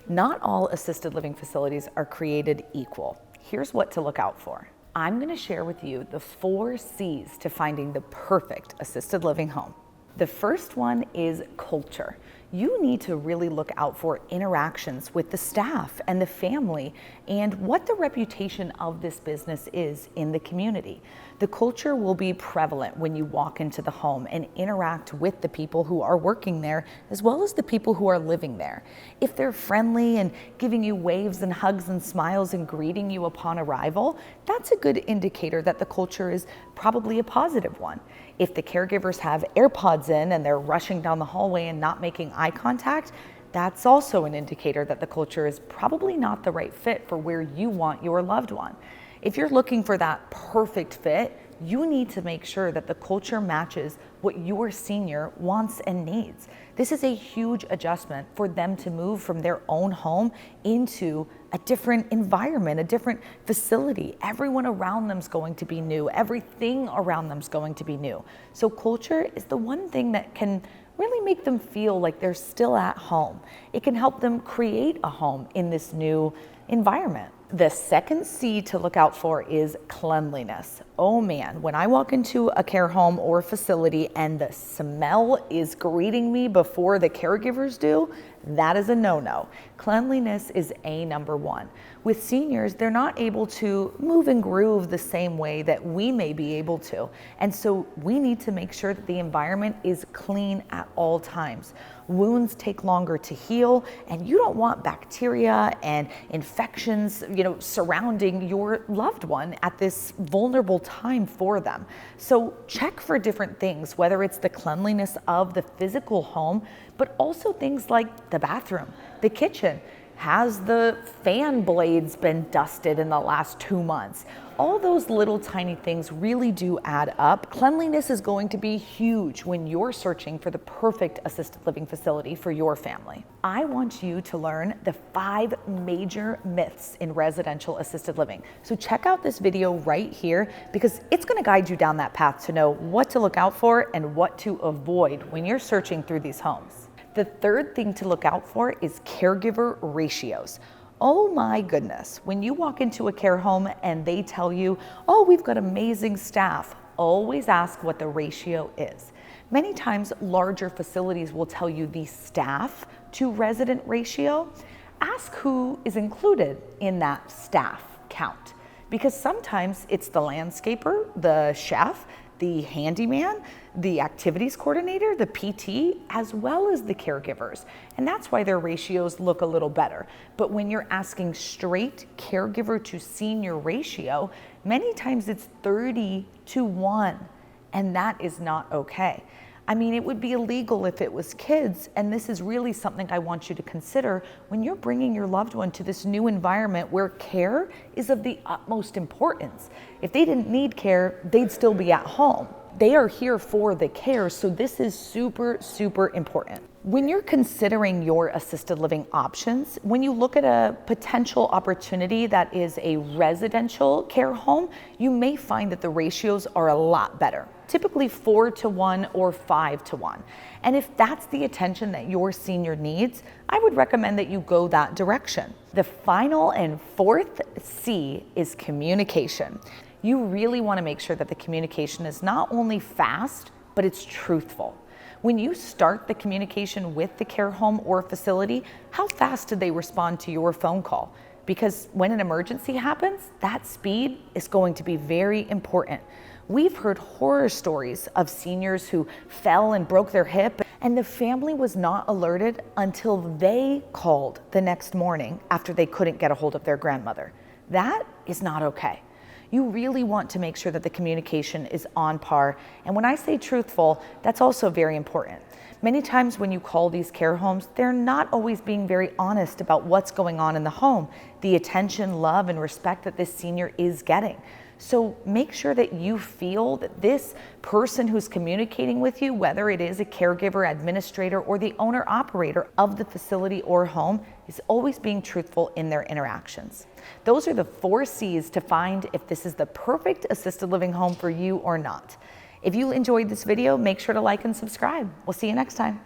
Not all assisted living facilities are created equal. Here's what to look out for. I'm going to share with you the 4 C's to finding the perfect assisted living home. The first one is culture. You need to really look out for interactions with the staff and the family and what the reputation of this business is in the community. The culture will be prevalent when you walk into the home and interact with the people who are working there as well as the people who are living there. If they're friendly and giving you waves and hugs and smiles and greeting you upon arrival, that's a good indicator that the culture is probably a positive one. If the caregivers have AirPods in and they're rushing down the hallway and not making eye contact, that's also an indicator that the culture is probably not the right fit for where you want your loved one. If you're looking for that perfect fit, you need to make sure that the culture matches what your senior wants and needs. This is a huge adjustment for them to move from their own home into a different environment, a different facility. Everyone around them is going to be new. Everything around them is going to be new. So culture is the one thing that can really make them feel like they're still at home. It can help them create a home in this new environment. The second C to look out for is cleanliness. Oh man, when I walk into a care home or facility and the smell is greeting me before the caregivers do, that is a no-no. Cleanliness is number one. With seniors, they're not able to move and groove the same way that we may be able to. And so we need to make sure that the environment is clean at all times. Wounds take longer to heal, and you don't want bacteria and infections, surrounding your loved one at this vulnerable time for them. So check for different things, whether it's the cleanliness of the physical home, but also things like the bathroom, the kitchen. Has the fan blades been dusted in the last 2 months? All those little tiny things really do add up. Cleanliness is going to be huge when you're searching for the perfect assisted living facility for your family. I want you to learn the 5 major myths in residential assisted living. So check out this video right here because it's going to guide you down that path to know what to look out for and what to avoid when you're searching through these homes. The third thing to look out for is caregiver ratios. Oh my goodness, when you walk into a care home and they tell you, oh, we've got amazing staff, always ask what the ratio is. Many times larger facilities will tell you the staff to resident ratio. Ask who is included in that staff count, because sometimes it's the landscaper, the chef, the handyman, the activities coordinator, the PT, as well as the caregivers. And that's why their ratios look a little better. But when you're asking straight caregiver to senior ratio, many times it's 30-1, and that is not okay. I mean, it would be illegal if it was kids, and this is really something I want you to consider when you're bringing your loved one to this new environment where care is of the utmost importance. If they didn't need care, they'd still be at home. They are here for the care, so this is super, super important. When you're considering your assisted living options, when you look at a potential opportunity that is a residential care home, you may find that the ratios are a lot better, typically 4-1 or 5-1. And if that's the attention that your senior needs, I would recommend that you go that direction. The final and 4th C is communication. You really want to make sure that the communication is not only fast, but it's truthful. When you start the communication with the care home or facility, how fast did they respond to your phone call? Because when an emergency happens, that speed is going to be very important. We've heard horror stories of seniors who fell and broke their hip, and the family was not alerted until they called the next morning after they couldn't get a hold of their grandmother. That is not okay. You really want to make sure that the communication is on par. And when I say truthful, that's also very important. Many times when you call these care homes, they're not always being very honest about what's going on in the home, the attention, love, and respect that this senior is getting. So make sure that you feel that this person who's communicating with you, whether it is a caregiver, administrator, or the owner operator of the facility or home, is always being truthful in their interactions. Those are the 4 C's to find if this is the perfect assisted living home for you or not. If you enjoyed this video, make sure to like and subscribe. We'll see you next time.